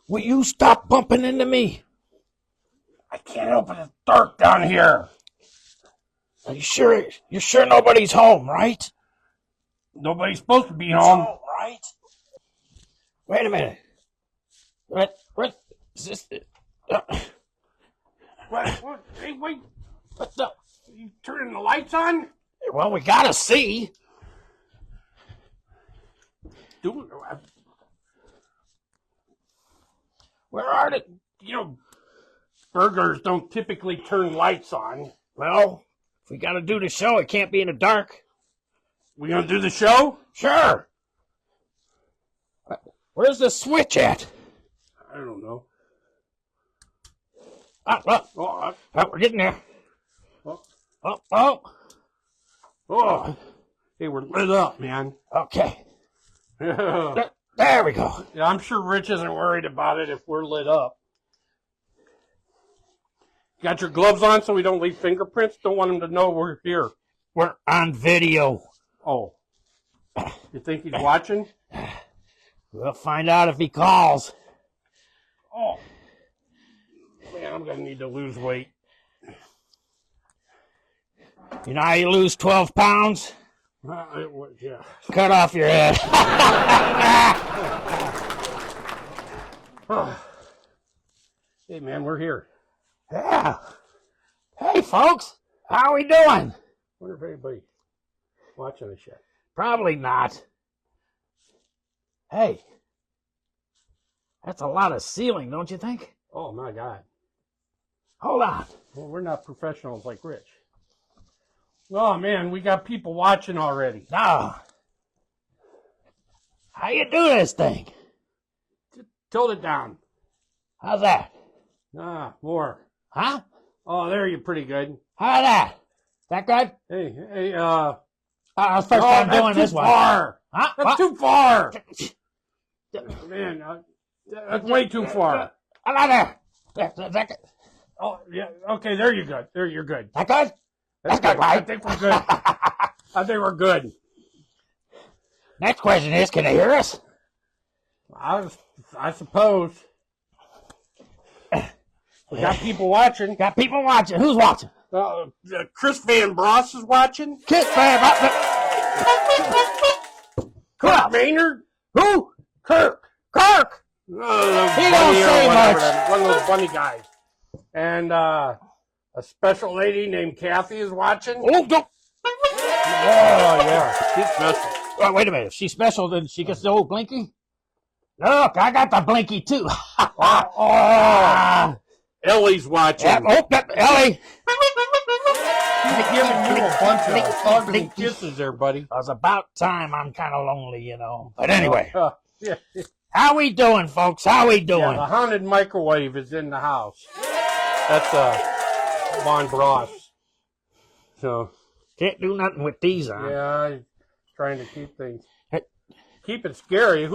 Will you stop bumping into me? I can't help it. It's dark down here. Are you sure? You're sure nobody's home, right? Nobody's supposed to be home. Right? Wait a minute. What is this? What? Hey, wait. What the? You turning the lights on? Well, we gotta see. Where are they? You know, burglars don't typically turn lights on. Well, if we gotta do the show, it can't be in the dark. We gonna do the show? Sure. Where's the switch at? I don't know. We're getting there. Hey, we're lit up, man. Okay. Yeah, There we go. I'm sure Rich isn't worried about it if we're lit up. Got your gloves on so we don't leave fingerprints? Don't want him to know we're here. We're on video. Oh. You think he's watching? We'll find out if he calls. Oh. Man, I'm going to need to lose weight. You know how you lose 12 pounds? Yeah. Cut off your head. Hey, man, we're here. Yeah. Hey, folks. How we doing? Wonder if anybody's watching this yet. Probably not. Hey. That's a lot of ceiling, don't you think? Oh, my God. Hold on. Well, we're not professionals like Rich. Oh, man, we got people watching already. No. How you do this thing? Just tilt it down. How's that? More. Huh? Oh, there you're pretty good. How's that? That good? Hey, First time doing this one. Far. Huh? That's too far. Man, that's way too far. Hello there. Is that good? Oh, yeah. Okay, there you're good. There you're good. That good? That's good, good. right? I think we're good. I think we're good. Next question is, can they hear us? I suppose. We got people watching. Got people watching. Who's watching? Chris Van Bross is watching. Kiss Fam. Kirk Maynard. Who? Kirk. He don't say much. One of those bunny guys. And a special lady named Kathy is watching. Oh, don't. Oh, yeah. She's special. Oh, wait a minute. If she's special, then she gets the old blinky? Look, I got the blinky, too. Ellie's watching. Ellie. She's giving you a bunch of hugs and kisses there, buddy. It was about time. I'm kind of lonely, you know. But anyway. Yeah. How we doing, folks? How we doing? Yeah, the haunted microwave is in the house. That's Von Bross. So can't do nothing with these on. Yeah, he's trying to keep things. Keep it scary.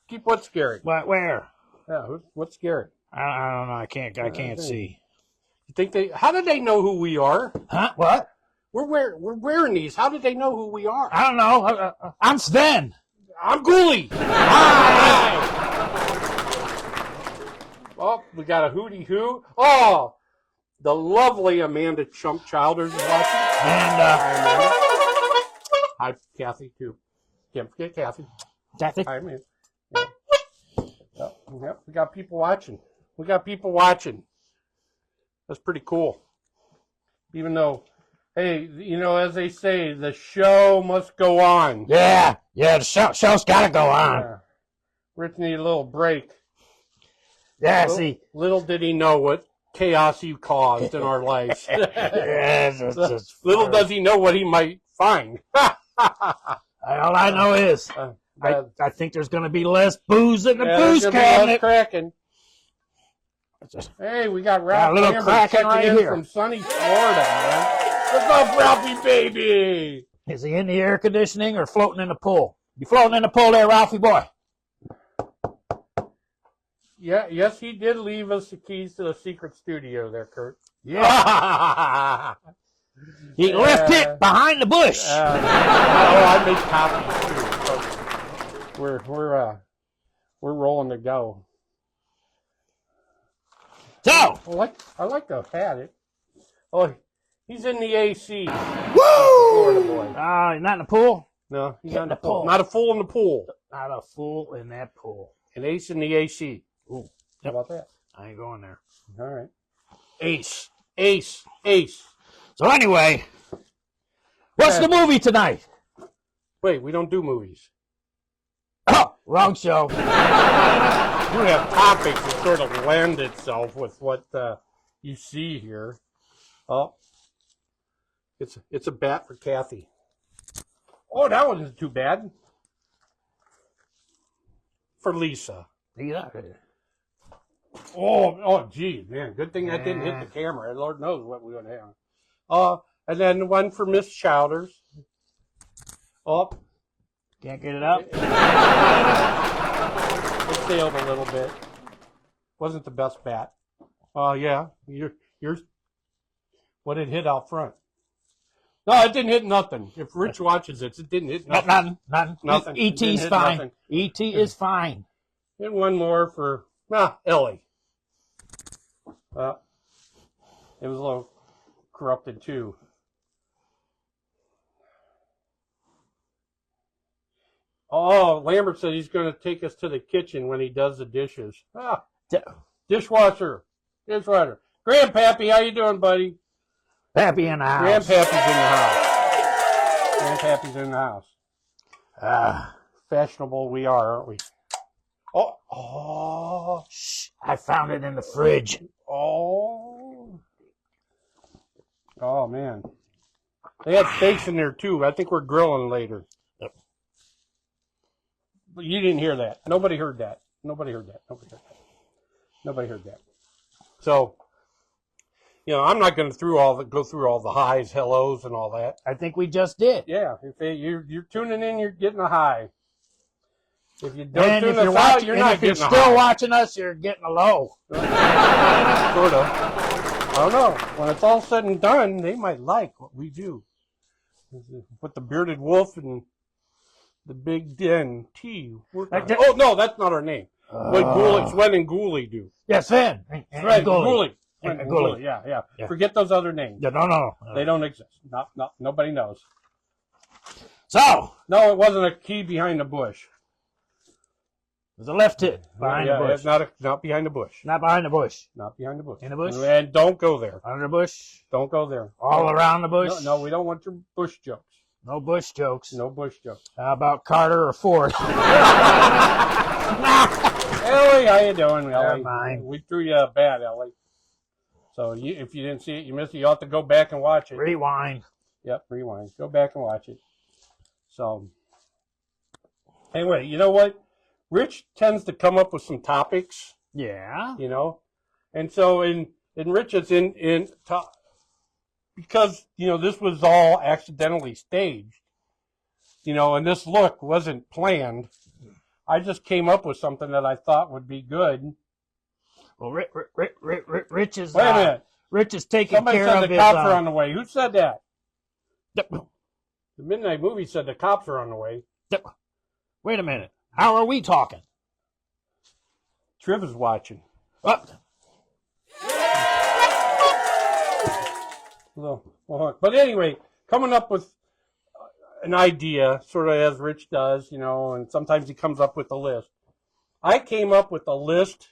Keep what scary? Where? Yeah, what's scary? I don't know. I can't see. You think how did they know who we are? Huh? What? We're wearing these. How did they know who we are? I don't know. I'm Sven. I'm Ghoulie. Hi. Oh, we got a hootie hoo. Oh, the lovely Amanda Chump Childers is watching. And hi, Kathy too. Can't forget Kathy. Kathy. Hi, man. Yeah. Yep, we got people watching. That's pretty cool. Even though, hey, you know, as they say, the show must go on. Yeah, the show's got to go on. Yeah. Rich need a little break. Yeah, Little did he know what chaos you caused in our lives. Little does he know what he might find. All I know is I think there's going to be less booze in the booze cabinet. Cracking. Hey, we got Ralph. A little cracking right here from sunny Florida, man. What's up, Ralphie baby? Is he in the air conditioning or floating in the pool? You floating in the pool there, Ralphie boy? Yeah, yes, he did leave us the keys to the secret studio there, Kurt. Yeah. He left it behind the bush. I made copies too. So we're rolling to go. So, I like the hat. Oh, he's in the AC. woo! Florida boy. Not in the pool. No, he's Get not in in the the pool. pool. Not a fool in the pool. Not a fool in that pool. An ace in the AC. Ooh, How about that? I ain't going there. All right. Ace. So anyway, what's the movie tonight? Wait, we don't do movies. Oh, wrong show. We have topics that sort of lend itself with what you see here. Oh, it's a bat for Kathy. Oh, that wasn't too bad. For Lisa. Yeah. Oh, gee, man. Good thing that didn't hit the camera. Lord knows what we would have. And then one for Miss Chowders. Oh. Can't get it up. It failed a little bit. Wasn't the best bat. Yeah. You're what it hit out front. No, it didn't hit nothing. If Rich watches it didn't hit nothing. Nothing. E.T.'s fine. E.T. is fine. And one more for Ellie. It was a little corrupted too. Oh, Lambert said he's going to take us to the kitchen when he does the dishes. Dishwasher. Grandpappy, how you doing, buddy? Pappy in the house. Grandpappy's in the house. Fashionable we are, aren't we? Oh, shh, I found it in the fridge. Oh, man. They had steaks in there, too. I think we're grilling later. Yep. But you didn't hear that. Nobody heard that. So, I'm not going to go through all the highs, hellos, and all that. I think we just did. Yeah. If you're tuning in, you're getting a high. If you don't and tune if you're us watching, out, you're not if you're getting a still high. watching us, you're getting a low. Sort of. I don't know. When it's all said and done, they might like what we do. With the bearded wolf and the big den T. Oh, no, that's not our name. What Sven and Ghoulie do. Yeah, Sven. Sven, Ghoulie. Ghoulie. Yeah. Forget those other names. Yeah, no. They don't exist. No, nobody knows. So. No, it wasn't a key behind the bush. It was a left hit behind the bush. It's not behind the bush. Not behind the bush. Not behind the bush. In the bush? And don't go there. Under the bush? Don't go there. All around the bush? No, we don't want your bush jokes. No bush jokes. No bush jokes. How about Carter or Ford? Ellie, how you doing, Ellie? Never mind. We threw you a bat, Ellie. So if you didn't see it, you missed it. You ought to go back and watch it. Rewind. Yep, rewind. Go back and watch it. So, anyway, you know what? Rich tends to come up with some topics. Yeah. And so in Rich's because, this was all accidentally staged, and this look wasn't planned. I just came up with something that I thought would be good. Well, Rich is... Wait a minute. Rich is taking Somebody care said of the his... cops are on the way. Who said that? The Midnight Movie said the cops are on the way. Wait a minute. How are we talking? Triv is watching. What? But anyway, coming up with an idea, sort of as Rich does, and sometimes he comes up with a list. I came up with a list.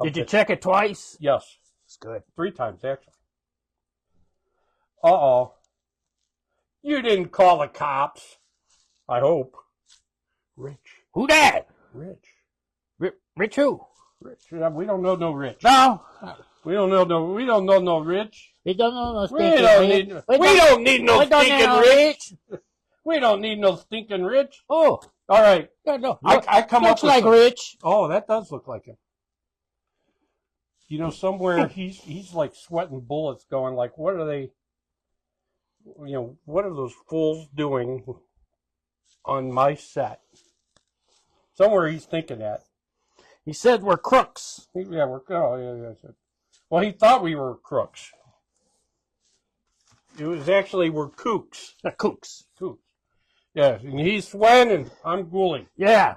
Did you check it twice? Yes. It's good. 3 times, actually. Uh-oh. You didn't call the cops. I hope. Rich. Who that? Rich. Rich who? Rich. We don't know no Rich. No. We don't know no Rich. We don't know no We don't need no stinking Rich. We don't need no stinking Rich. Oh. All right. No. I come up looks with like some... Rich. Oh, that does look like him. Somewhere he's like sweating bullets going like, what are they, what are those fools doing on my set? Somewhere he's thinking that. He said we're crooks. Yeah. Well, he thought we were crooks. It was actually we're kooks. Kooks. Kooks. Yeah, and he's Sven and I'm Ghoulie. Yeah.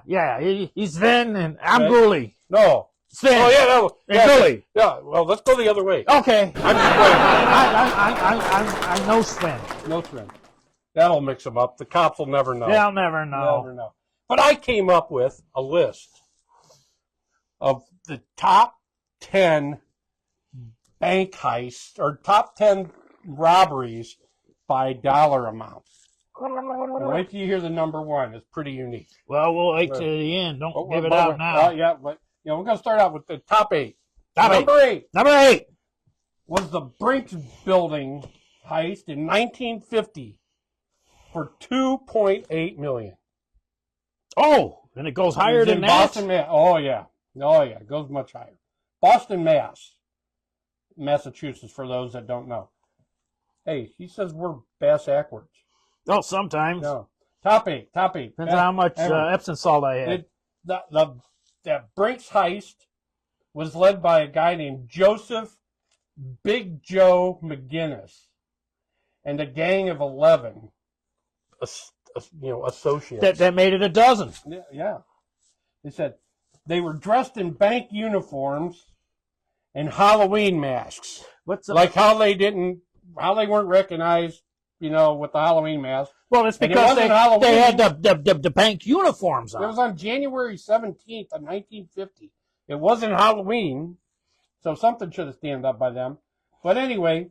He's Sven and I'm Ghoulie. No, Sven. Oh, yeah, no. And Yeah, Ghoulie. yeah, well, let's go the other way. Okay. I'm I know Sven. No Sven. That'll mix them up. The cops will never know. They'll never know. Never know. But I came up with a list of the top 10 bank heists or top 10 robberies by dollar amount. Wait till you hear the number one. It's pretty unique. Well, we'll wait to the end. Don't give it out now. Yeah, but we're going to start out with the top 8. Number 8 was the Brinks building heist in 1950 for $2.8 million. Oh, and it goes higher than that? Boston, Oh, yeah. It goes much higher. Boston, Massachusetts, for those that don't know. Hey, he says we're bass backwards. Oh, sometimes. No. Top 8. Depends on how much Epsom salt I had. The Brinks heist was led by a guy named Joseph Big Joe McGinnis and a gang of 11 associates. That made it a dozen. Yeah. They said they were dressed in bank uniforms and Halloween masks. Like how they weren't recognized, with the Halloween mask. Well, it's because they had the bank uniforms on. It was on January 17th of 1950. It wasn't Halloween, so something should have stand up by them. But anyway,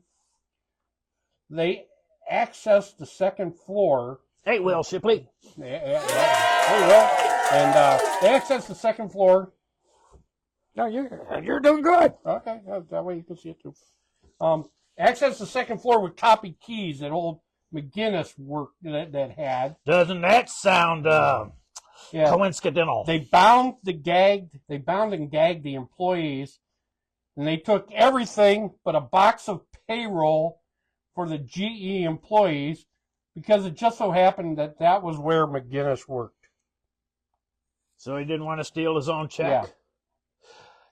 they accessed the second floor. Hey, Will Shipley. Yeah. Hey, Will. And they accessed the second floor. No, you're doing good. Okay, that way you can see it too. Accessed the second floor with copy keys that old McGinnis that had. Doesn't that sound coincidental? They bound and gagged the employees, and they took everything but a box of payroll for the GE employees because it just so happened that was where McGinnis worked. So he didn't want to steal his own check? Yeah.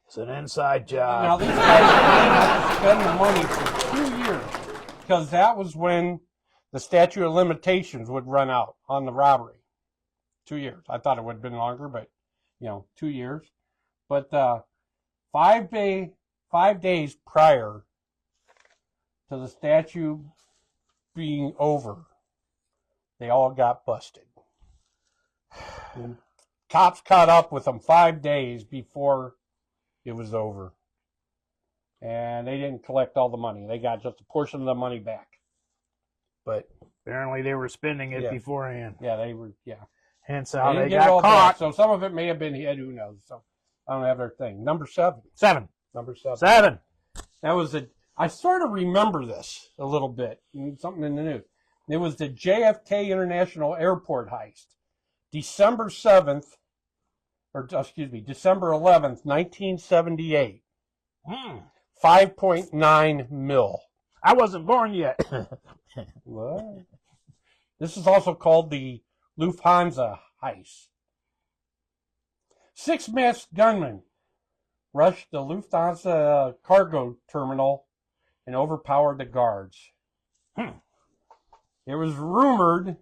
It's an inside job. Now, these guys didn't have to spend the money for 2 years because that was when the statute of limitations would run out on the robbery. 2 years. I thought it would have been longer, but, 2 years. But 5 days prior to the statute being over, they all got busted. And cops caught up with them 5 days before it was over. And they didn't collect all the money. They got just a portion of the money back. But apparently they were spending it beforehand. Yeah, they were, Hence how they got caught. So some of it may have been hid, who knows. So I don't have their thing. Number 7. Number 7. 7. That was I sort of remember this a little bit. Something in the news. It was the JFK International Airport heist. December 11th, 1978. 5.9 mil. I wasn't born yet. What? This is also called the Lufthansa heist. 6 masked gunmen rushed the Lufthansa cargo terminal and overpowered the guards. It was rumored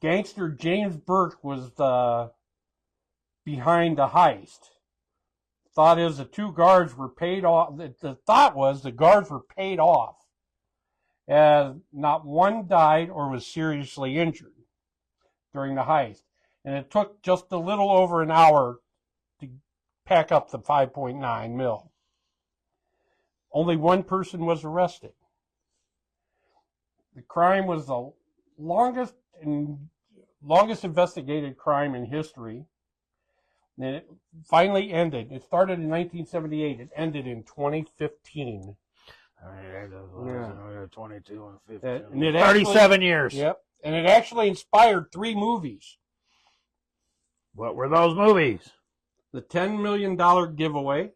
gangster James Burke was behind the heist. Thought is the 2 guards were paid off. The thought was the guards were paid off, as not one died or was seriously injured during the heist. And it took just a little over an hour to pack up the 5.9 mil. Only one person was arrested. The crime was the longest investigated crime in history. And it finally ended. It started in 1978. It ended in 2015. 22 and 15. And it 37 years. Yep. And it actually inspired 3 movies. What were those movies? The $10 million giveaway,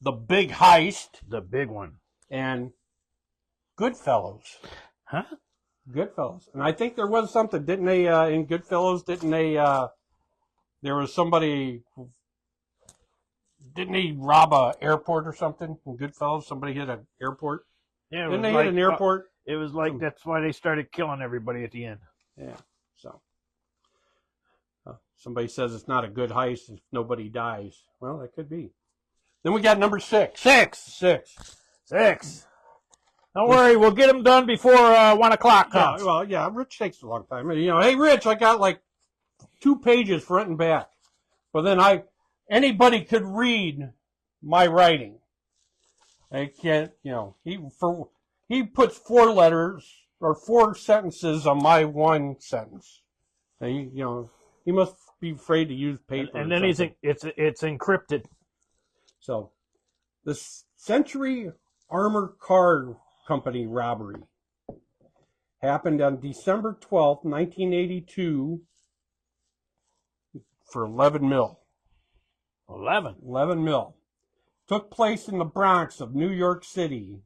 The Big Heist. The big one. And Goodfellas. Huh? Goodfellas. And I think there was something, didn't they, in Goodfellas, there was somebody, didn't he rob an airport or something in Goodfellas? Somebody hit an airport? Yeah, didn't they hit an airport? It was like, that's why they started killing everybody at the end. Yeah, so. Somebody says it's not a good heist if nobody dies. Well, that could be. Then we got number 6. Six. Don't worry, we'll get them done before 1 o'clock comes. Rich takes a long time. Hey, Rich, I got like 2 pages front and back. But then anybody could read my writing. I can't, he puts 4 letters or 4 sentences on my 1 sentence. He must be afraid to use paper. And then it's encrypted. So, the Century Armor Car Company robbery happened on December 12th, 1982 for 11 mil. 11 mil. Took place in the Bronx of New York City.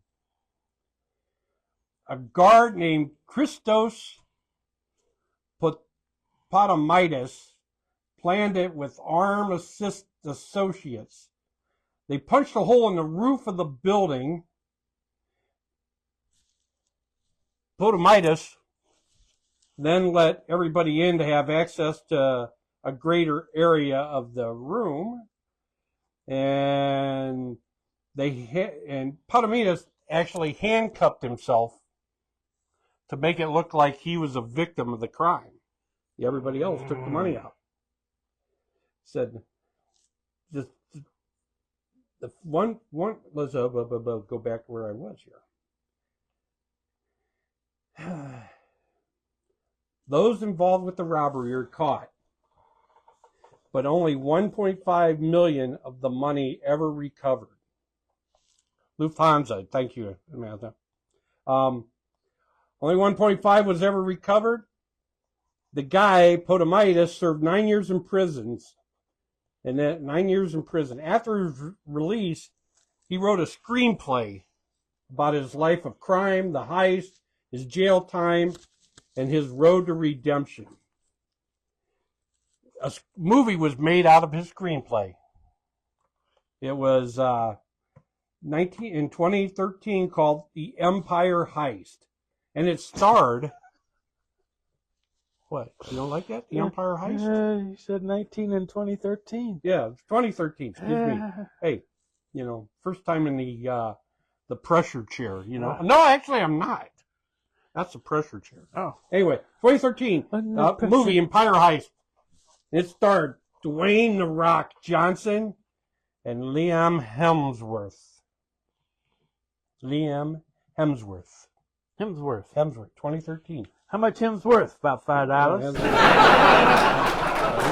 A guard named Christos Potamidis planned it with arm associates. They punched a hole in the roof of the building. Potamidis then let everybody in to have access to a greater area of the room. And Potamidis actually handcuffed himself to make it look like he was a victim of the crime. Everybody else took the money out. Said, just the one. Let's go back to where I was here. Those involved with the robbery are caught, but only 1.5 million of the money ever recovered. Lufthansa, thank you, Amanda. Only 1.5 was ever recovered. The guy, Potamidis, served 9 years in prison. And that 9 years in prison. After his release, he wrote a screenplay about his life of crime, the heist, his jail time, and his road to redemption. A movie was made out of his screenplay. It was in 2013 called The Empire Heist. And it starred... What? You don't like that? The Empire Heist? You said 19 in 2013. Yeah, 2013. Excuse me. Hey, first time in the pressure chair. No, actually, I'm not. That's the pressure chair. Oh. Anyway, 2013 movie Empire Heist. It starred Dwayne "The Rock" Johnson and Liam Hemsworth. 2013. How much Hemsworth? About $5. Who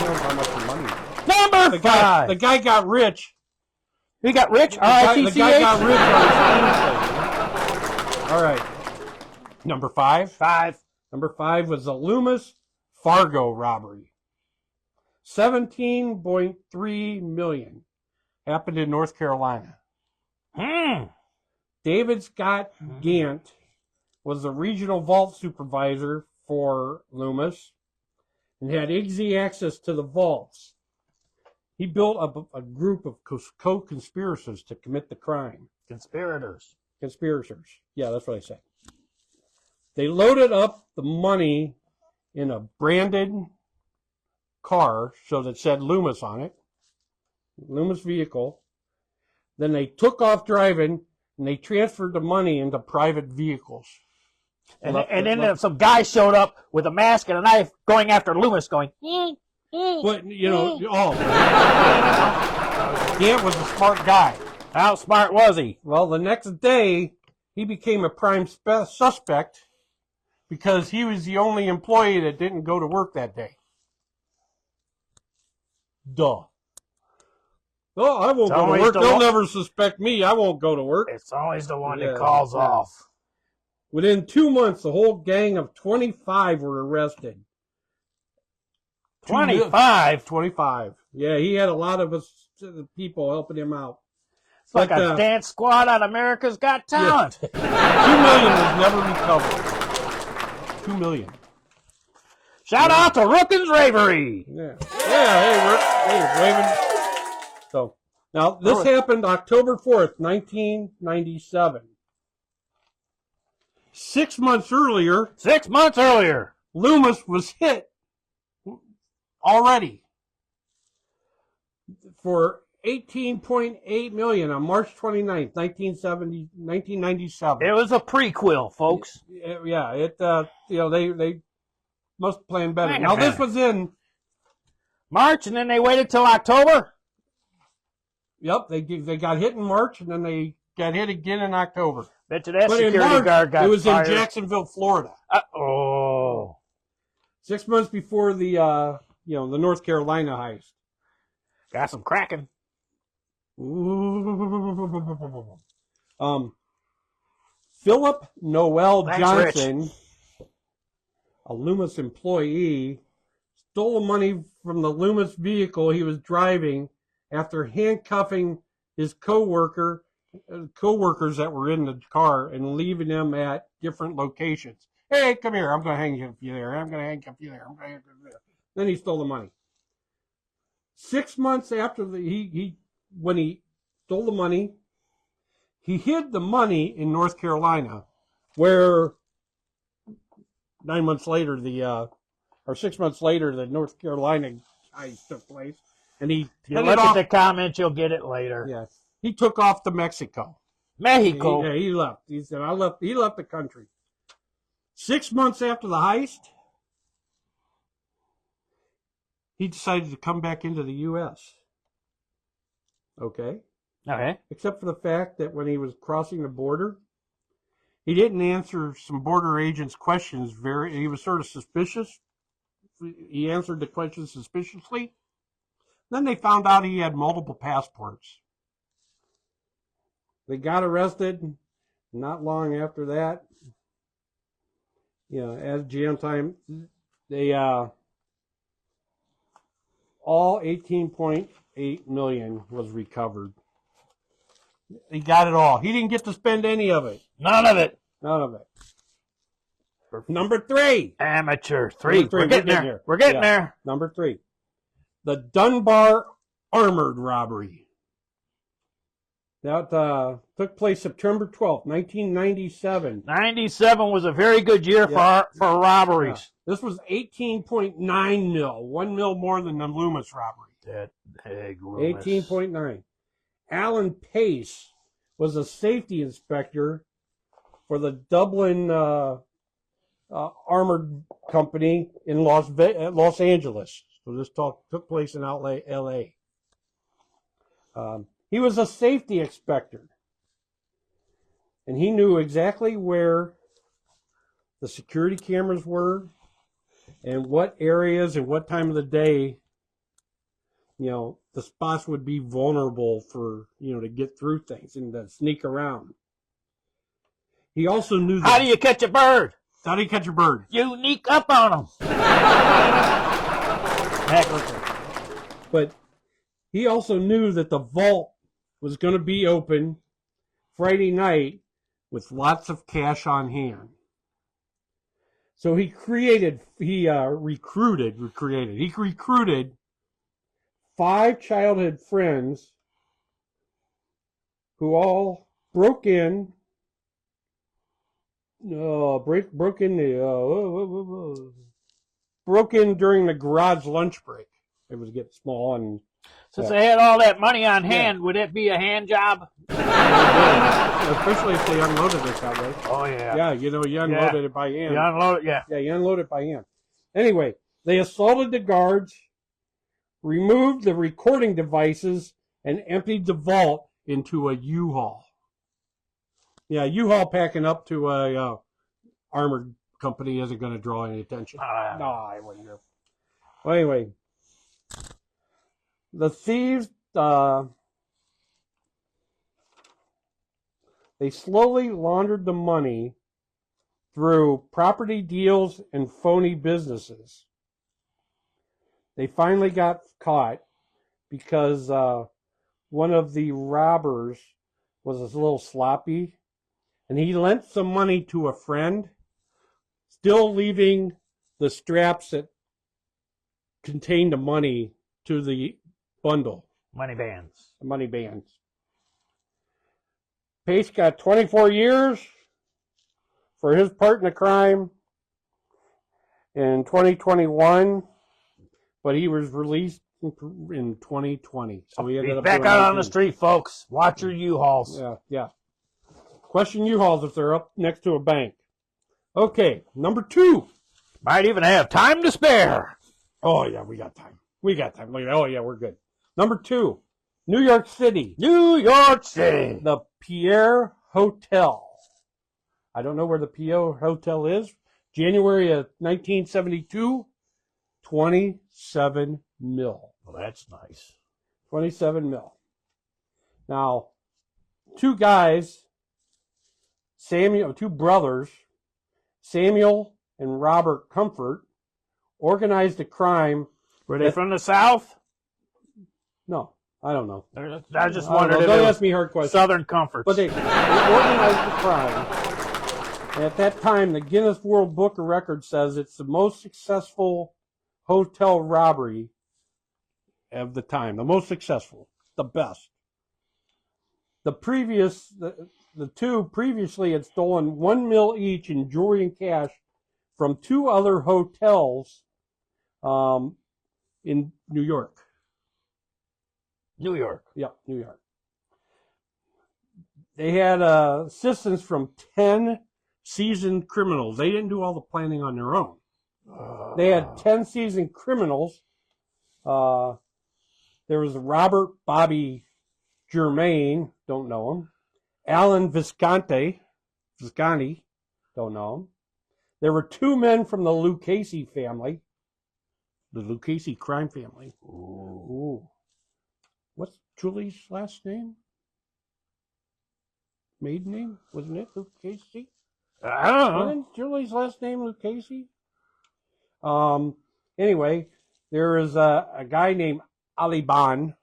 knows how much the money is? Number 5. The guy got rich. He got rich? The guy got rich on his screenplay. All right. Number 5? Number 5 was the Loomis Fargo robbery. 17.3 million. Happened in North Carolina. David Scott Gant was the regional vault supervisor for Loomis and had easy access to the vaults. He built up a group of co-conspirators to commit the crime. Conspirators. Yeah, that's what I said. They loaded up the money in a branded car so that said Loomis on it. Loomis vehicle. Then they took off driving and they transferred the money into private vehicles. And then some guy showed up with a mask and a knife going after Loomis going, But, Gant was a smart guy. How smart was he? Well, the next day, he became a prime suspect because he was the only employee that didn't go to work that day. Duh. Oh, I won't go to work. They'll never suspect me. I won't go to work. It's always the one that calls off. Within 2 months, the whole gang of 25 were arrested. 25? 25. Yeah, he had a lot of people helping him out. It's like a dance squad on America's Got Talent. Yeah. 2 million was never recovered. 2 million. Shout out to Rookin's Ravery. Yeah. Hey, Raven. So, now, this happened October 4th, 1997. 6 months earlier. Loomis Loomis was hit already. for $18.8 million on March 29th, 1997. It was a prequel, folks. Yeah, they must plan better. Hang Now on. this was in March, and then they waited till October? Yep, they got hit in March, and then they got hit again in October. Bet you that But in security March, guard got it was fired. in Jacksonville, Florida. 6 months before the North Carolina heist. Got some cracking. Philip Noel That's Johnson, a Loomis employee, stole the money from the Loomis vehicle he was driving after handcuffing his coworkers that were in the car and leaving them at different locations. Hey, come here. I'm going to handcuff you there. I'm going to handcuff you there. I'm going to handcuff you there. Then he stole the money. 6 months after when he stole the money, he hid the money in North Carolina, where 9 months later, or 6 months later, the North Carolina heist took place. And he look at the comments, you'll get it later. Yes. He took off to Mexico. Mexico. He left. He said, he left the country. 6 months after the heist, he decided to come back into the U.S. Okay? Okay. Except for the fact that when he was crossing the border, he didn't answer some border agents' questions he was sort of suspicious. He answered the questions suspiciously. Then they found out he had multiple passports. They got arrested. Not long after that, as jail time, they all $18.8 million was recovered. He got it all. He didn't get to spend any of it. None of it. None of it. Number 3. Amateur. 3. Number 3. We're getting there. We're getting there. Number 3. The Dunbar Armored Robbery. That took place September 12th, 1997. 97 was a very good year for robberies. Yeah. This was 18.9 mil. 1 mil more than the Loomis robbery. That big Loomis. 18.9. Alan Pace was a safety inspector for the Dublin Armored Company in Los Angeles. So this took place in L.A. He was a safety inspector, and he knew exactly where the security cameras were and what areas and what time of the day, the spots would be vulnerable for, to get through things and to sneak around. He also knew that. How do you catch a bird? How do you catch a bird? You sneak up on them. But he also knew that the vault was going to be open Friday night with lots of cash on hand. So he recruited 5 childhood friends who all broke in during the garage lunch break. It was getting small, and since they had all that money on hand, would it be a hand job? Especially if they unloaded it that way. Oh yeah. Yeah, you unloaded it by hand. You unload it, yeah. Yeah, you unload it by hand. Anyway, they assaulted the guards, removed the recording devices, and emptied the vault into a U-Haul. Yeah, U-Haul packing up to a armored company isn't going to draw any attention. No, I wouldn't have. Well, anyway, the thieves, they slowly laundered the money through property deals and phony businesses. They finally got caught because one of the robbers was a little sloppy, and he lent some money to a friend, still leaving the straps that contained the money to the bundle. Money bands. Money bands. Pace got 24 years for his part in the crime in 2021, but he was released in 2020. So we ended up back doing out on the 19. street, folks. Watch your U-Hauls. Yeah. Question U-Hauls if they're up next to a bank. Okay, number 2. Might even have time to spare. Oh, yeah, we got time. Oh, yeah, we're good. Number 2, New York City. New York City. The Pierre Hotel. I don't know where the Pierre Hotel is. January of 1972, 27 mil. Well, that's nice. 27 mil. Now, 2 guys, two brothers, Samuel and Robert Comfort, organized a crime. Were they from the South? No, I don't know. I just wondered if don't it ask was me hard questions. Southern Comforts. But they organized the crime. And at that time, the Guinness World Book of Records says it's the most successful hotel robbery of the time. The most successful. The best. The two previously had stolen $1 million each in jewelry and cash from 2 other hotels in New York. New York. Yeah, New York. They had assistance from 10 seasoned criminals. They didn't do all the planning on their own. They had 10 seasoned criminals. There was Robert Bobby Germain, don't know him. Alan Visconti, don't know him. There were 2 men from the Lucchese family, the Lucchese crime family. Ooh. What's Julie's last name? Maiden name? Wasn't it Lucchese? I don't know. Wasn't Julie's last name Lucchese? Anyway, there is a guy named Aliban,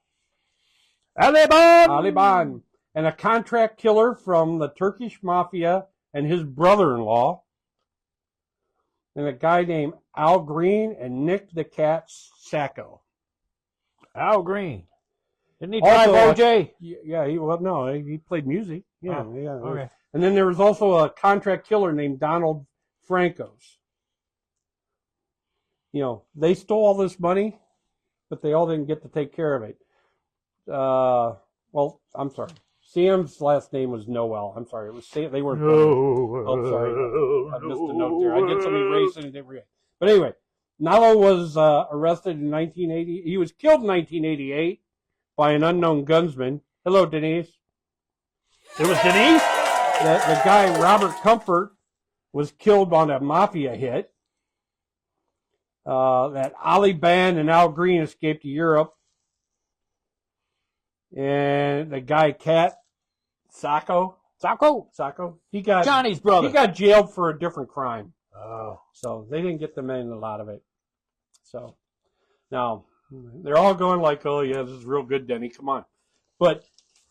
and a contract killer from the Turkish mafia and his brother-in-law, and a guy named Al Green and Nick the Cat Sacco. Al Green. Didn't he drive OJ? Yeah, he played music. Yeah, yeah. Okay. And then there was also a contract killer named Donald Francos. You know, they stole all this money, but they all didn't get to take care of it. Well, I'm sorry. Sam's last name was Noel. I'm sorry. It was Sam. They weren't. Oh, sorry. I missed a note there. I did some erasing. But anyway, Nalo was arrested in 1980. He was killed in 1988 by an unknown gunman. Hello, Denise. It was Denise? The guy, Robert Comfort, was killed on a mafia hit. That Ali Band and Al Green escaped to Europe. And the guy, Cat Sacco, he got Johnny's brother. He got jailed for a different crime. Oh. So they didn't get the men a lot of it. So now they're all going like, oh yeah, this is real good, Denny. Come on. But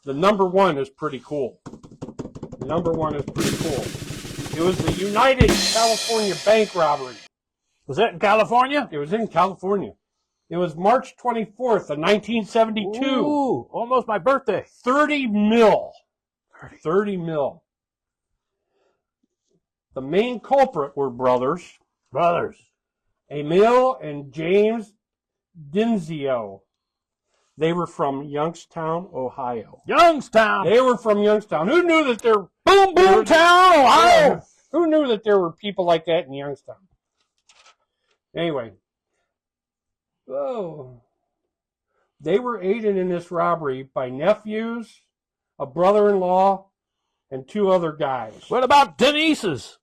the number 1 is pretty cool. It was the United California bank robbery. Was that in California? It was in California. It was March 24th of 1972. Ooh, almost my birthday. 30 mil. 30 mil. The main culprit were brothers. Emil and James Dinzio. They were from Youngstown, Ohio. They were from Youngstown. Who knew that there... Boom, boom, town, Ohio! Who knew that there were people like that in Youngstown? Anyway. Oh. They were aided in this robbery by nephews, a brother-in-law, and 2 other guys. What about Denise's?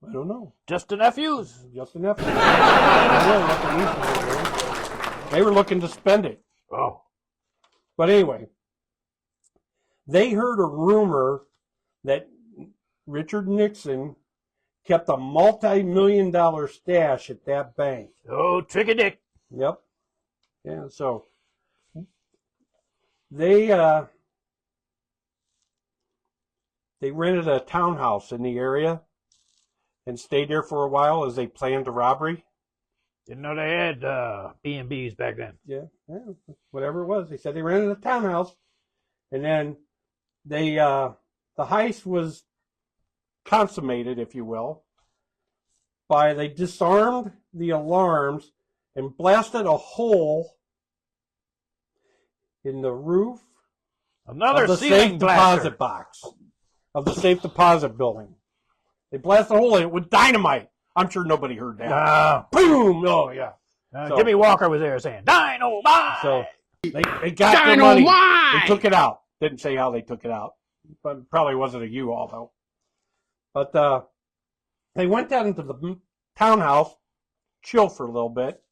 I don't know. Just the nephews? Just the nephews. I don't know what the nieces were doing. They were looking to spend it. Oh. But anyway, they heard a rumor that Richard Nixon kept a multi-million-dollar stash at that bank. Oh, tricky dick. Yep. Yeah, so they rented a townhouse in the area and stayed there for a while as they planned the robbery. Didn't know they had B&Bs back then. Yeah, whatever it was. They said they rented a townhouse, and then they the heist was consummated, if you will, by they disarmed the alarms and blasted a hole in the roof Another of the ceiling safe blaster. deposit box of the safe deposit building. They blasted a hole in it with dynamite. I'm sure nobody heard that. Boom! Oh, yeah. So- Jimmy Walker was there saying, Dynamite! So they got their money. They took it out. Didn't say how they took it out. But probably wasn't a U-Haul, though. But they went down into the townhouse, chill for a little bit,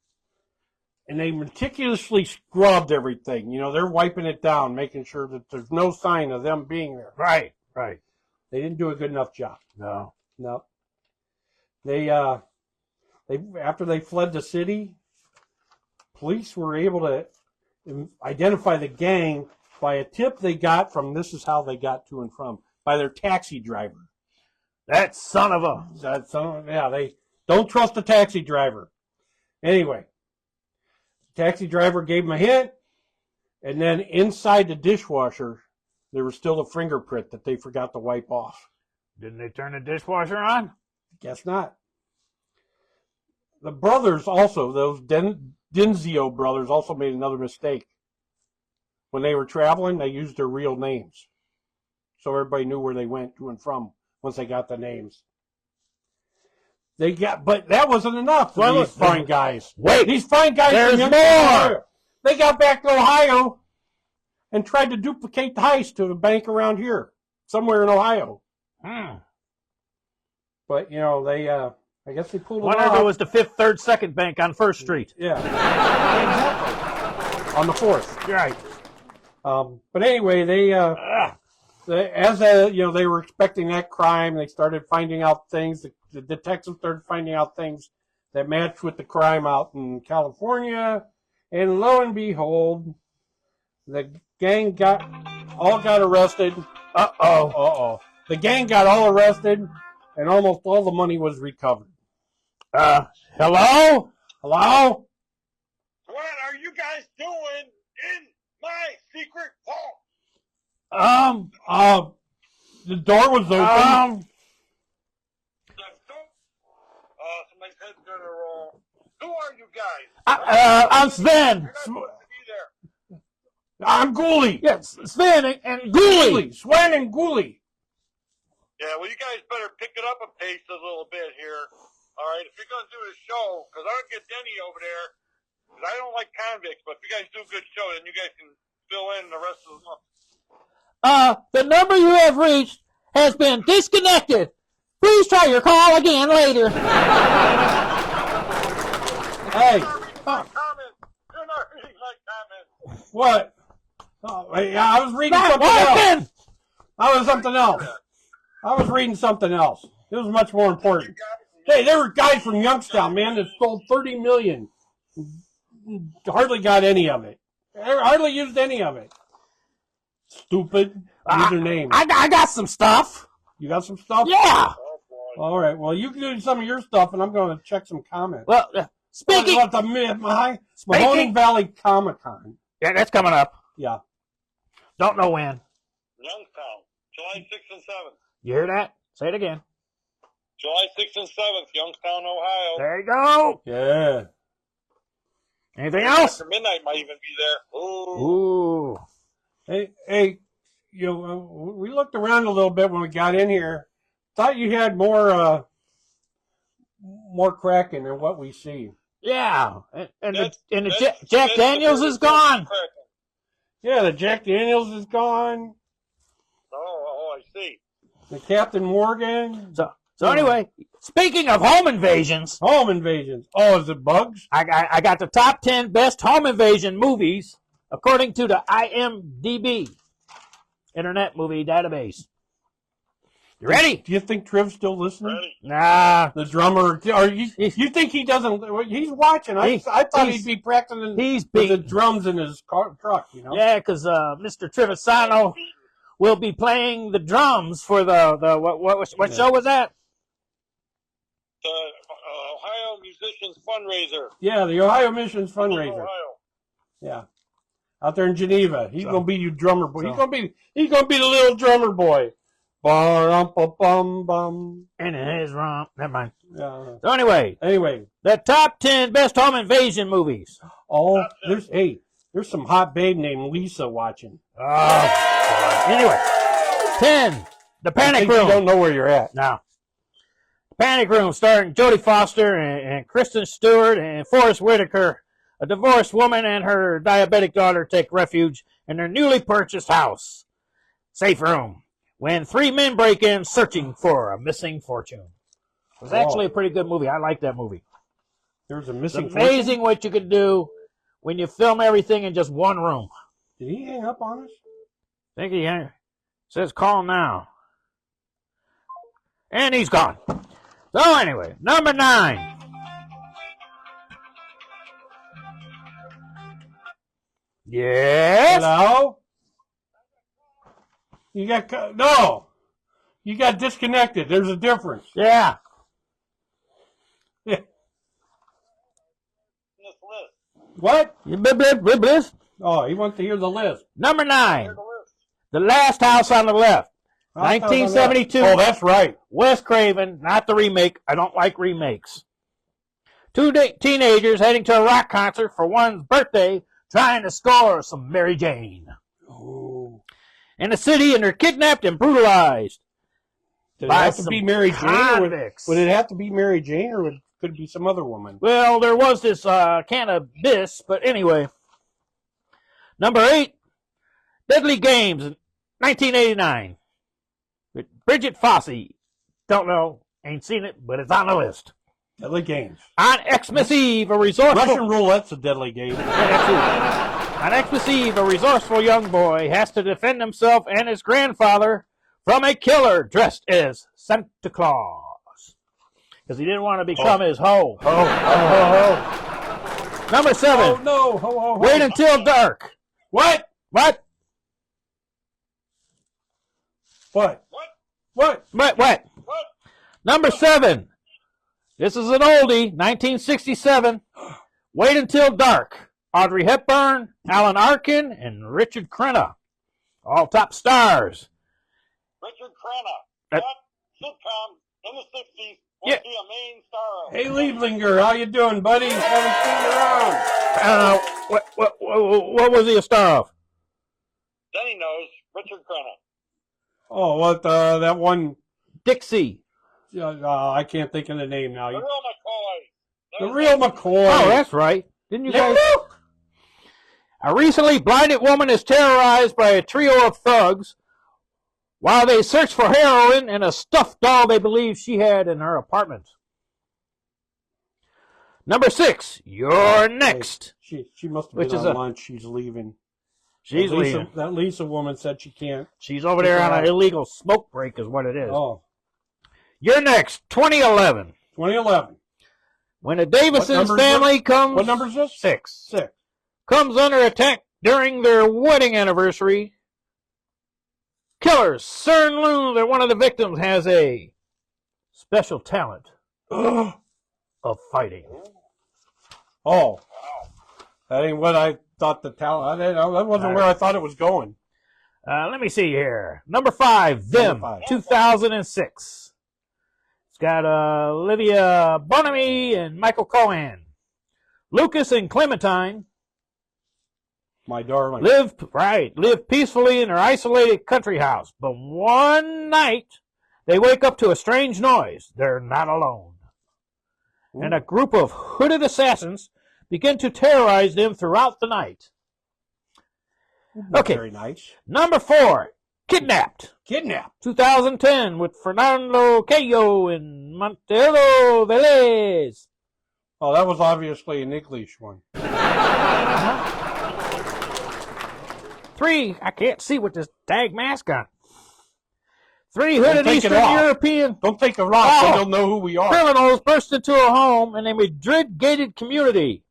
and they meticulously scrubbed everything. You know, they're wiping it down, making sure that there's no sign of them being there. Right, right. They didn't do a good enough job. No. No. They after they fled the city, police were able to identify the gang by a tip they got from, this is how they got to and from, by their taxi driver. That son of a... They don't trust the taxi driver. Anyway, the taxi driver gave them a hint, and then inside the dishwasher, there was still a fingerprint that they forgot to wipe off. Didn't they turn the dishwasher on? Guess not. The brothers also, those Denzio brothers, also made another mistake. When they were traveling, they used their real names. So everybody knew where they went to and from once they got the names. But that wasn't enough for these fine guys. Wait, these fine guys. there's more. They got back to Ohio and tried to duplicate the heist to the bank around here, somewhere in Ohio. But, you know, they, I guess they pulled it off. Wonder if it was the 5th, 3rd, 2nd bank on 1st Street. Yeah. Exactly. On the 4th. Right. But anyway, they were expecting that crime. They started finding out things. The detectives started finding out things that matched with the crime out in California. And lo and behold, the gang got arrested. The gang got all arrested, and almost all the money was recovered. Hello? Hello? What are you guys doing in my secret vault? The door was open. Somebody's head's gonna roll. Who are you guys? I'm Sven. You're not supposed to be there. I'm Ghoulie. Yes, Sven and Ghoulie. Sven and Ghoulie. Yeah, well, you guys better pick it up a pace a little bit here. All right, if you're gonna do the show, because I'll get Denny over there. Because I don't like convicts, but if you guys do a good show, then you guys can fill in the rest of the month. The number you have reached has been disconnected. Please try your call again later. Hey. You're not reading my comments. What? I was reading something else. I was reading something else. It was much more important. Hey, there were guys from Youngstown, man, that stole $30 million. Hardly got any of it. Hardly used any of it. Stupid. Use their name. I got some stuff. You got some stuff? Yeah. Oh, boy. All right. Well, you can do some of your stuff, and I'm going to check some comments. Well, speaking. About the Mahoning Valley Comic-Con. Yeah, that's coming up. Yeah. Don't know when. Youngstown, July 6th and 7th. You hear that? Say it again. July 6th and 7th, Youngstown, Ohio. There you go. Yeah. Anything else? After midnight might even be there. Ooh. Hey, you know, we looked around a little bit when we got in here. Thought you had more cracking than what we see. Yeah. And Jack Daniels is gone. Yeah, the Jack Daniels is gone. Oh, I see. The Captain Morgan. So anyway, speaking of home invasions. Home invasions. Oh, is it bugs? I got the top 10 best home invasion movies according to the IMDb, Internet Movie Database. You ready? Do you think Triv's still listening? Ready. Nah. The drummer. Or you think he doesn't? He's watching. I thought he'd be practicing with the drums in his truck, you know? Yeah, because Mr. Trevisano will be playing the drums for the what show was that? The Ohio Musicians Fundraiser. Yeah, the Ohio Missions Fundraiser. Ohio. Yeah. Out there in Geneva. He's gonna be your drummer boy. He's gonna be the little drummer boy. Ba-rum-pa-bum-bum. And his rump. Never mind. Yeah. So anyway, the top 10 best home invasion movies. Oh, there's some hot babe named Lisa watching. Oh, anyway, 10. The Panic Room. You don't know where you're at. No. Panic Room, starring Jodie Foster and Kristen Stewart and Forrest Whitaker. A divorced woman and her diabetic daughter take refuge in their newly purchased house. Safe room. When 3 men break in searching for a missing fortune. It was actually a pretty good movie. I like that movie. There's a missing It's amazing what you can do when you film everything in just one room. Did he hang up on us? I think he says call now. And he's gone. So anyway, number 9. Yes? Hello? You got disconnected. There's a difference. Yeah. Yeah. This list. What? You blip. Oh, he wants to hear the list. Number 9. Here's the list. The Last House on the Left. 1972. Oh, that's right. Wes Craven, not the remake. I don't like remakes. 2 teenagers heading to a rock concert for one's birthday, trying to score some Mary Jane. Oh. In the city, and they're kidnapped and brutalized. Did it have to be Mary Jane? Convicts. Would it have to be Mary Jane, or could it be some other woman? Well, there was this cannabis, but anyway. Number 8, Deadly Games, 1989. With Bridget Fosse. Don't know, ain't seen it, but it's on the list. Deadly Games. On Xmas Eve, a resourceful... Russian roulette's a deadly game. On Xmas Eve, a resourceful young boy has to defend himself and his grandfather from a killer dressed as Santa Claus. Because he didn't want to become his hoe. Number 7. Oh, no. Ho. Wait until dark. What? What? Number 7. This is an oldie, 1967. Wait Until Dark. Audrey Hepburn, Alan Arkin, and Richard Crenna. All top stars. Richard Crenna. That- That sitcom in the 60s was Yeah. he a main star of. Hey, Lieblinger, how you doing, buddy? Haven't seen you around. I don't know. What was he a star of? Denny knows Richard Crenna. Oh, what, that one... Dixie. I can't think of the name now. The real McCoy. The real McCoy. Oh, that's right. Didn't you Yeah. guys? A recently blinded woman is terrorized by a trio of thugs while they search for heroin and a stuffed doll they believe she had in her apartment. Number 6, You're Next. She must have Which been is on a- lunch. She's leaving. She's Lisa, leaving. That Lisa woman said she can't. She's over there on an illegal smoke break is what it is. Oh, You're Next, 2011. 2011. When the Davison's What number is family comes... What number is this? 6. 6. Comes under attack during their wedding anniversary. Killers soon learn that one of the victims has a special talent of fighting. Oh. That ain't what I thought the talent... That wasn't where I thought it was going. Let me see here. Number 5, Them, Number 5. 2006. It's got Olivia Bonamy and Michael Cohen. Lucas and Clementine My darling. live peacefully in their isolated country house. But one night, they wake up to a strange noise. They're not alone. And a group of hooded assassins begin to terrorize them throughout the night. Okay. Very nice. Number 4, Kidnapped. Kidnapped. 2010 with Fernando Cayo and Montero Velez. Oh, that was obviously an English one. 3, I can't see with this tag mask on. 3 hooded take it Eastern off. European Don't take a rock, so they'll know who we are. criminals burst into a home in a Madrid-gated community,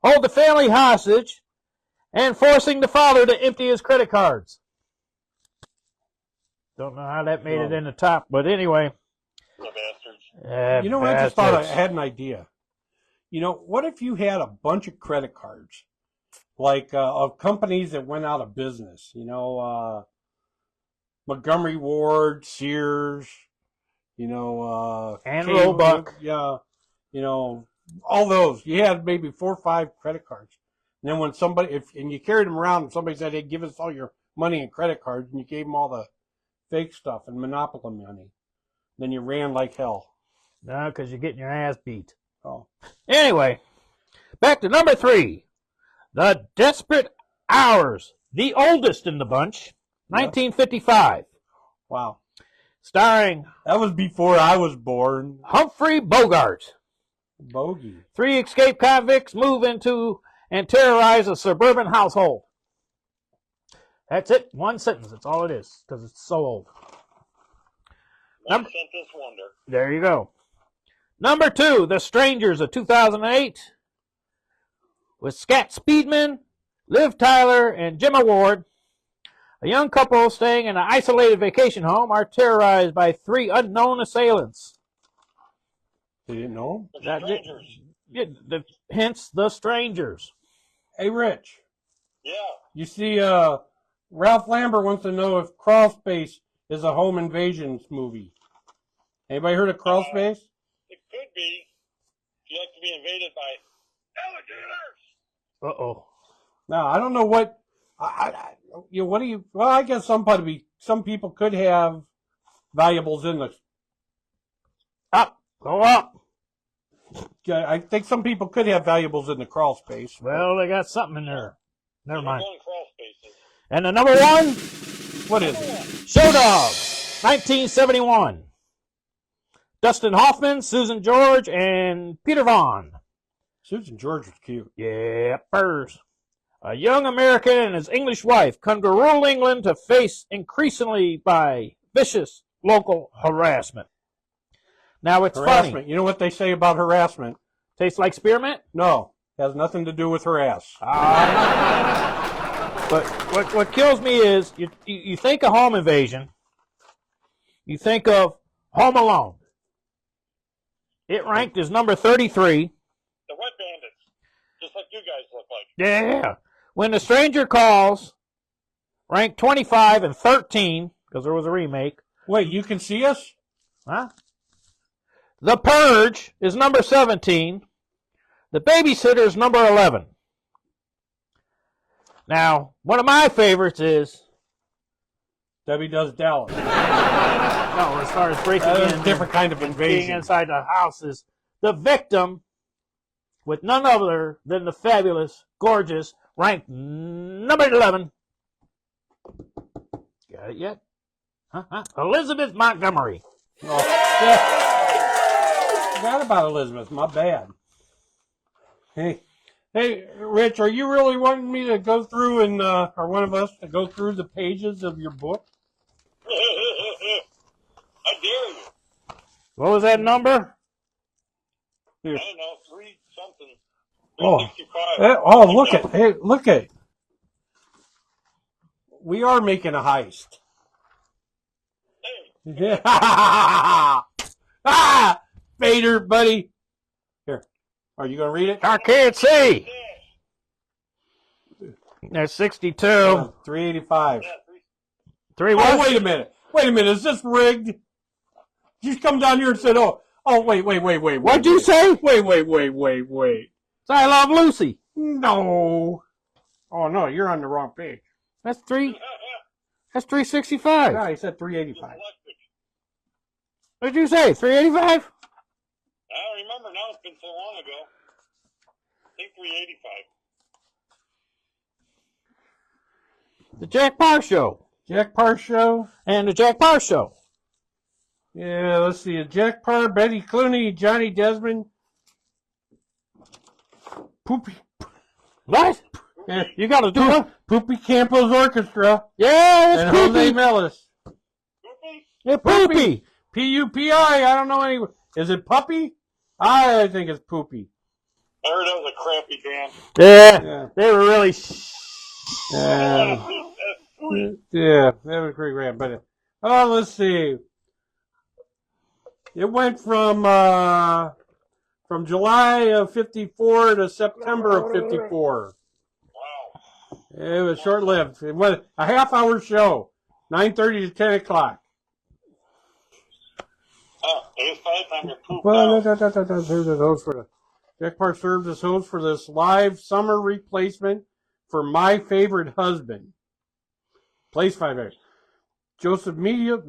hold the family hostage, and forcing the father to empty his credit cards. Don't know how that made it in the top, but anyway. The bastards. You know, I just thought I had an idea. You know, what if you had a bunch of credit cards, like of companies that went out of business? You know, Montgomery Ward, Sears, And Cable, Roebuck. Yeah, all those. You had maybe 4 or 5 credit cards. And then when somebody, and you carried them around, and somebody said, hey, give us all your money and credit cards, and you gave them all the fake stuff and Monopoly money. Then you ran like hell. No, because you're getting your ass beat. Oh. Anyway, back to number 3. The Desperate Hours. The oldest in the bunch. 1955. Wow. Starring... That was before I was born. Humphrey Bogart. Bogey. 3 escaped convicts move into and terrorize a suburban household. That's it. 1 sentence. That's all it is, because it's so old. One sentence wonder. There you go. Number 2, The Strangers of 2008. With Scat Speedman, Liv Tyler, and Gemma Ward. A young couple staying in an isolated vacation home are terrorized by 3 unknown assailants. They didn't know? The Strangers. Hence, The Strangers. Hey, Rich. Yeah. You see, Ralph Lambert wants to know if Crawl Space is a home invasion movie. Anybody heard of Crawl Space? It could be. If you like to be invaded by alligators. Uh-oh. Now, I don't know what... what do you... Well, I guess some people could have valuables in the... Up. Go up. I think some people could have valuables in the crawl space. Well, they got something in there. Never mind. Going crawl spaces. And the number 1, What is it? Show Dogs, 1971. Dustin Hoffman, Susan George, and Peter Vaughn. Susan George was cute. Yeah, purrs. A young American and his English wife come to rural England to face increasingly by vicious local harassment. Now, it's Harassment. funny. You know what they say about harassment? Tastes like spearmint? No. Has nothing to do with harass. But what kills me is you think of home invasion, you think of Home Alone. It ranked as number 33. The Wet Bandits. Just like you guys look like. Yeah. When the Stranger Calls ranked 25 and 13, because there was a remake. Wait, you can see us? Huh? The Purge is number 17. The Babysitter is number 11. Now, one of my favorites is... Debbie Does Dallas. No, as far as breaking That is in. a different kind of Being invasion. inside the house is The Victim, with none other than the fabulous, gorgeous, ranked number 11. Got it yet? Huh? Elizabeth Montgomery. Oh, yeah. Forgot about Elizabeth. My bad. Hey, Rich, are you really wanting me to go through and, or one of us to go through the pages of your book? I dare you. What was that number? Here. I don't know, 3 something. Oh. 365. Look at. We are making a heist. Hey, Vader, buddy. Here. Are you going to read it? I can't see. yeah. There's 62. 385. Yeah, 3 Oh, what? wait a minute. Is this rigged? You come down here and said, wait. What'd you say? Wait. I Love Lucy. No. Oh, no, you're on the wrong page. That's 365. No, he said 385. Electric. What'd you say? 385? I don't remember now. It's been so long ago. I think 385. The Jack Parr Show. Jack Parr Show. And the Jack Parr Show. Yeah, let's see. Jack Parr, Betty Clooney, Johnny Desmond. Poopy. What? Yeah. You got to do it. Poopy Campos Orchestra. Yeah, And it's Jose Poopy. Mellis. Poopy? Yeah, Poopy. P-U-P-I. I don't know any. Is it Puppy? I think it's Poopy. I heard that was a crappy band. Yeah, they were really... Yeah, that was a great rap. But let's see. It went from July of 54 to September of 54. Wow. It was short-lived. It was a half-hour show. 9:30 to 10 o'clock. Oh, it was by the time you're pooped Well, out. there's the host for the Jack Park served as host for this live summer replacement for My Favorite Husband. Place 5. Joseph Melis,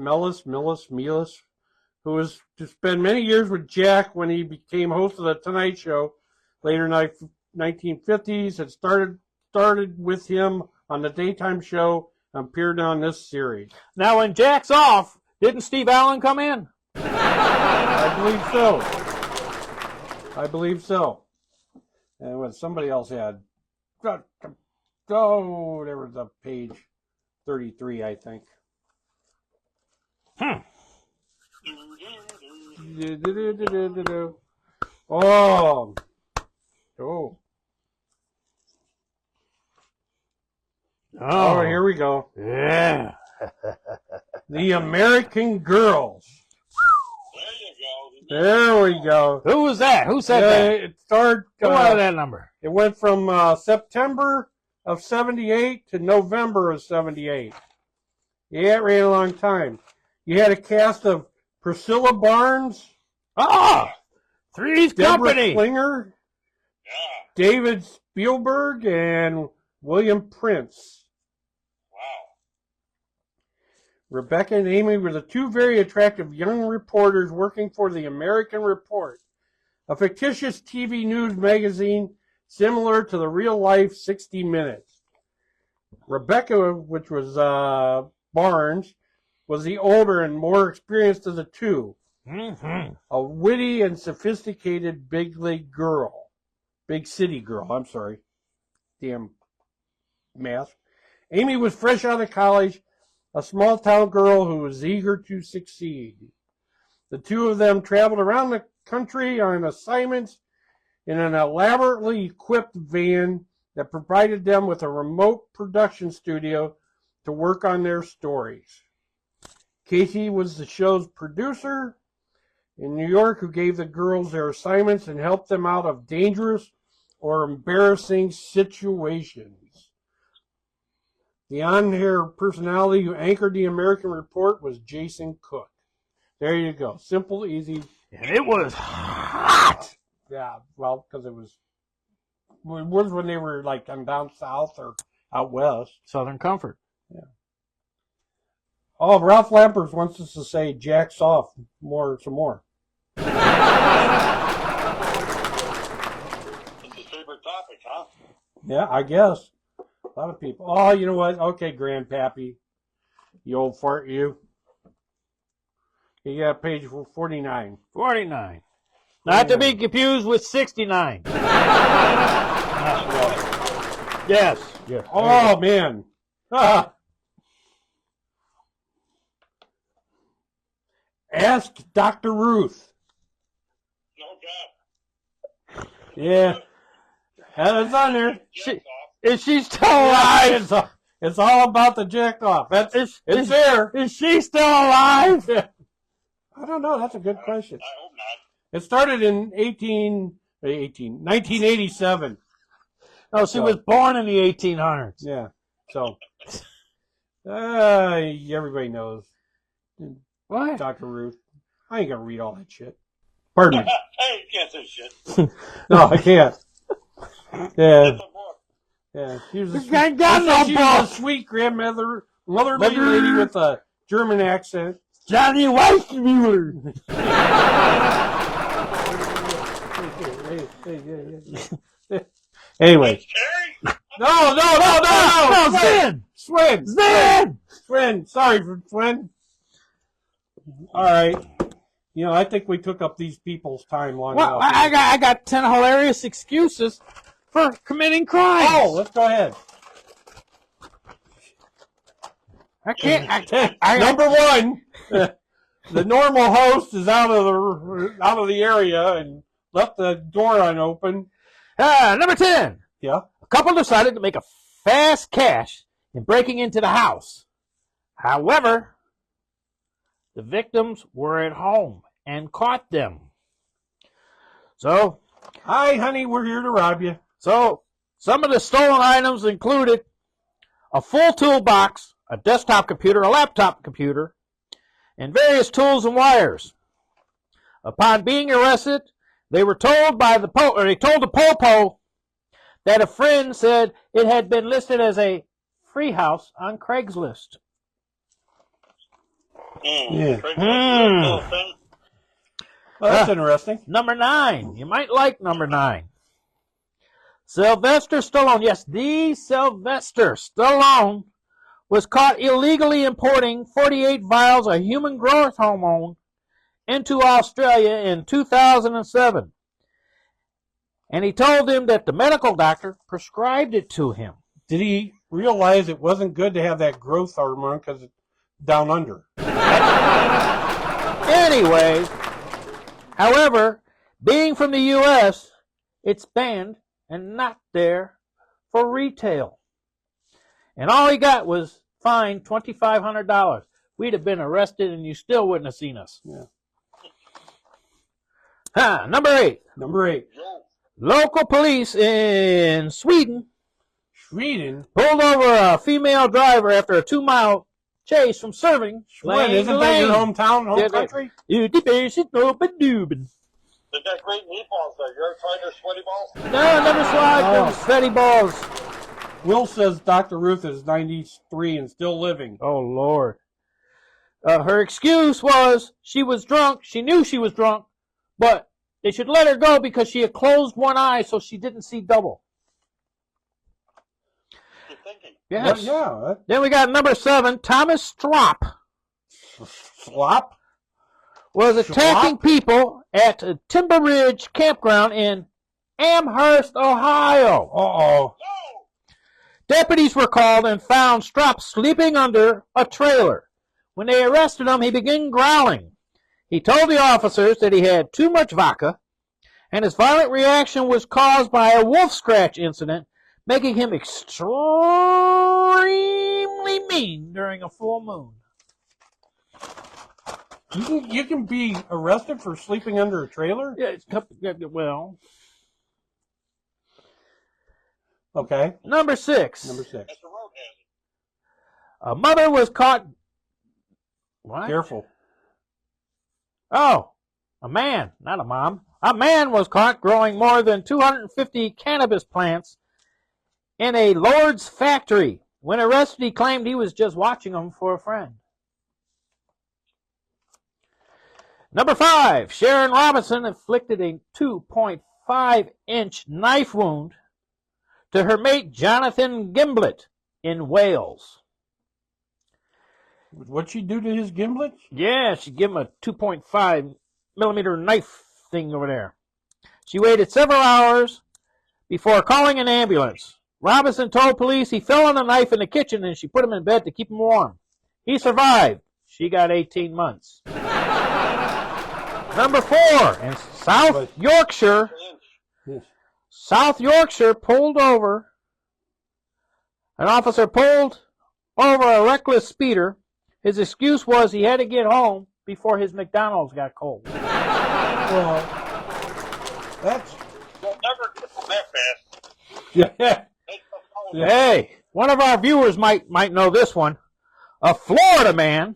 who was to spend many years with Jack when he became host of the Tonight Show, later 1950s, had started with him on the daytime show and appeared on this series. Now, when Jack's off, didn't Steve Allen come in? I believe so. And what somebody else had. Oh, there was a page 33, I think. Oh. Oh, here we go. Yeah. The American Girls. There you go. There we go. Who was that? Who said that? It started. Who had that number? It went from September of 78 to November of 78. Yeah, it ran a long time. You had a cast of Priscilla Barnes. Three's Deborah Company. Klinger, Yeah. David Spielberg, and William Prince. Wow. Rebecca and Amy were the two very attractive young reporters working for the American Report, a fictitious TV news magazine similar to the real-life 60 Minutes. Rebecca, which was Barnes, was the older and more experienced of the two. Mm-hmm. A witty and sophisticated big city girl, I'm sorry. Damn math. Amy was fresh out of college, a small town girl who was eager to succeed. The two of them traveled around the country on assignments in an elaborately equipped van that provided them with a remote production studio to work on their stories. Casey was the show's producer in New York, who gave the girls their assignments and helped them out of dangerous or embarrassing situations. The on-air personality who anchored the American Report was Jason Cook. There you go. Simple, easy. And it was hot. Yeah, well, because it was when they were like down south or out west. Southern Comfort. Yeah. Oh, Ralph Lampers wants us to say jacks off some more. That's his favorite topic, huh? Yeah, I guess. A lot of people. Oh, you know what? Okay, Grandpappy. You old fart, you. You got page 49. 49. Not to be confused with 69. Yes. Yes. Oh, man. Ask Dr. Ruth. No God. Yeah. That's on there. Is she still alive? It's all about the jacked off. It's there. Is she still alive? I don't know. That's a good question. I hope not. It started in 1987. No, she was born in the 1800s. Yeah. So, everybody knows. What? Dr. Ruth. I ain't going to read all that shit. Pardon me. Hey, you can't say shit. No, I can't. Yeah. That's a book. Yeah. She was a sweet grandmother, motherly lady with a German accent. Johnny Weissmuller. Anyway. Terry? No. Sven. Swin. Sorry for Swin. All right. You know, I think we took up these people's time long Well, enough. I got 10 hilarious excuses for committing crimes. Oh, let's go ahead. I can't. Number one, the normal host is out of the area and left the door unopened. Number 10. Yeah. A couple decided to make a fast cash in breaking into the house. However, the victims were at home and caught them. So, Hi, honey, we're here to rob you. some of the stolen items included a full toolbox a desktop computer, a laptop computer, and various tools and wires. Upon being arrested, they were told they told the Popo that a friend said it had been listed as a free house on Craigslist. Yeah. Thing. Well, that's interesting. Number 9. You might like number 9. Sylvester Stallone, yes, the Sylvester Stallone, was caught illegally importing 48 vials of human growth hormone into Australia in 2007. And he told him that the medical doctor prescribed it to him. Did he realize it wasn't good to have that growth hormone because it's down under? Anyway, however, being from the U.S., it's banned and not there for retail. And all he got was fined $2,500. We'd have been arrested and you still wouldn't have seen us. Yeah. Number 8. Number 8. Local police in Sweden pulled over a female driver after a 2-mile chase from serving. Isn't that your home country? You did got great meatballs there. You ever tried their sweaty balls? No, never tried them sweaty balls. Will says Dr. Ruth is 93 and still living. Oh, Lord. Her excuse was she was drunk. She knew she was drunk, but they should let her go because she had closed one eye so she didn't see double. Good thinking. Yes. Yeah. Then we got number 7, Thomas Strop. Slop? Was attacking people at a Timber Ridge campground in Amherst, Ohio. Uh-oh. Deputies were called and found Strop sleeping under a trailer. When they arrested him, he began growling. He told the officers that he had too much vodka, and his violent reaction was caused by a wolf scratch incident, making him extremely mean during a full moon. You can be arrested for sleeping under a trailer? Yeah, well. Okay. Number 6. Number 6. That's a road hazard. A mother was caught. What? Careful. Oh, a man, not a mom. A man was caught growing more than 250 cannabis plants in a Lord's factory. When arrested, he claimed he was just watching them for a friend. Number 5, Sharon Robinson inflicted a 2.5-inch knife wound to her mate Jonathan Gimblett in Wales. What'd she do to his gimlet? Yeah, she gave him a 2.5-millimeter knife thing over there. She waited several hours before calling an ambulance. Robinson told police he fell on the knife in the kitchen and she put him in bed to keep him warm. He survived. She got 18 months. Number 4, in South Yorkshire, an officer pulled over a reckless speeder. His excuse was he had to get home before his McDonald's got cold. Well, that's... You'll never get them that fast. Yeah. Hey, one of our viewers might know this one. A Florida man,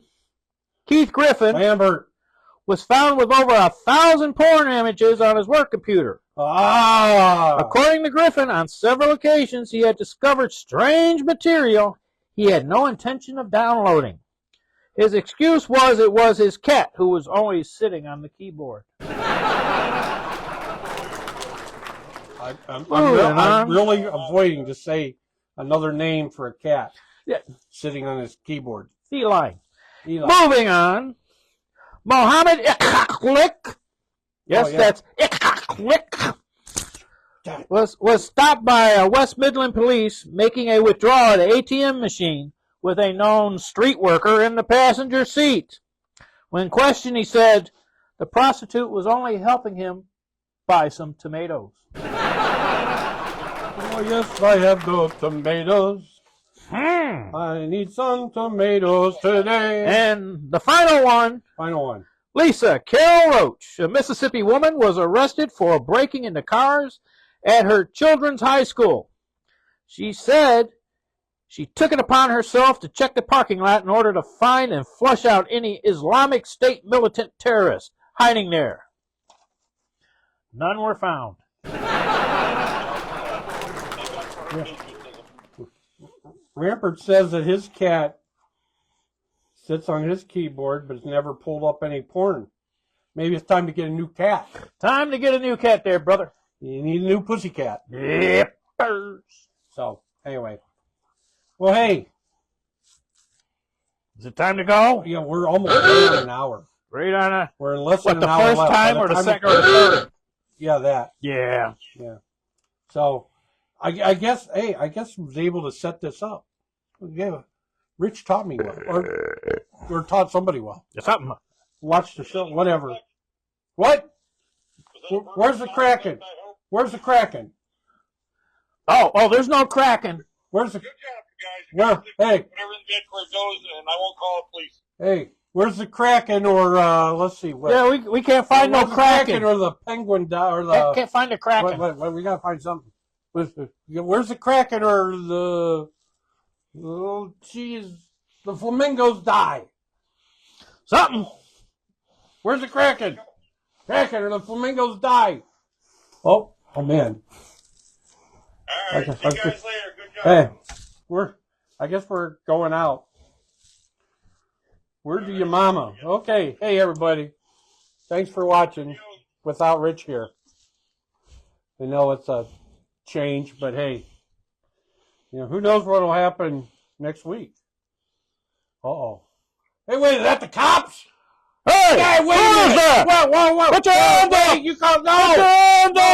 Keith Griffin, Lambert, was found with over 1,000 porn images on his work computer. According to Griffin, on several occasions he had discovered strange material he had no intention of downloading. His excuse was it was his cat who was always sitting on the keyboard. I'm really avoiding to say another name for a cat sitting on his keyboard. Eli. Moving on. Mohammed Iqlik, that's Iqlik, was stopped by West Midland police making a withdrawal at an ATM machine with a known street worker in the passenger seat. When questioned, he said the prostitute was only helping him buy some tomatoes. Oh, yes, I have the tomatoes. I need some tomatoes today. And the final one. Lisa Carol Roach, a Mississippi woman, was arrested for breaking into cars at her children's high school. She said She took it upon herself to check the parking lot in order to find and flush out any Islamic State militant terrorists hiding there. None were found. Rampart says that his cat sits on his keyboard but has never pulled up any porn. Maybe it's time to get a new cat. Time to get a new cat there, brother. You need a new pussycat. Yep. So, anyway. Well, hey. Is it time to go? Yeah, we're almost right on an hour. Right on a... We're in less than What, the an hour first left. time or the second or the third? Yeah, that. Yeah. Yeah. So, I guess I was able to set this up. Yeah. Rich taught me well. Or taught somebody well. Something. Watch the show, whatever. What? Where's the Kraken? Where's the Kraken? Oh, there's no Kraken. Where's the... Good job, guys. Hey. Whatever the where it goes, and I won't call the police. Hey, where's the Kraken or, let's see. What, Yeah, we can't find no where's the Kraken. or the Penguin, or the... Can't find the Kraken. What, we gotta find something. Where's the Kraken or the... Oh, jeez. The flamingos die. Something. Where's the Kraken? Kraken or the flamingos die. Oh man. All right, see you guys later. Good job. Hey, I guess we're going out. Where do your mama? Okay. Hey, everybody. Thanks for watching without Rich here. I know it's a change, but hey, who knows what will happen next week? Uh-oh. Hey, wait, is that the cops? Hey! Hey, wait a minute. Whoa! Whoa. Put your hands up! You call, no! Put your hands up!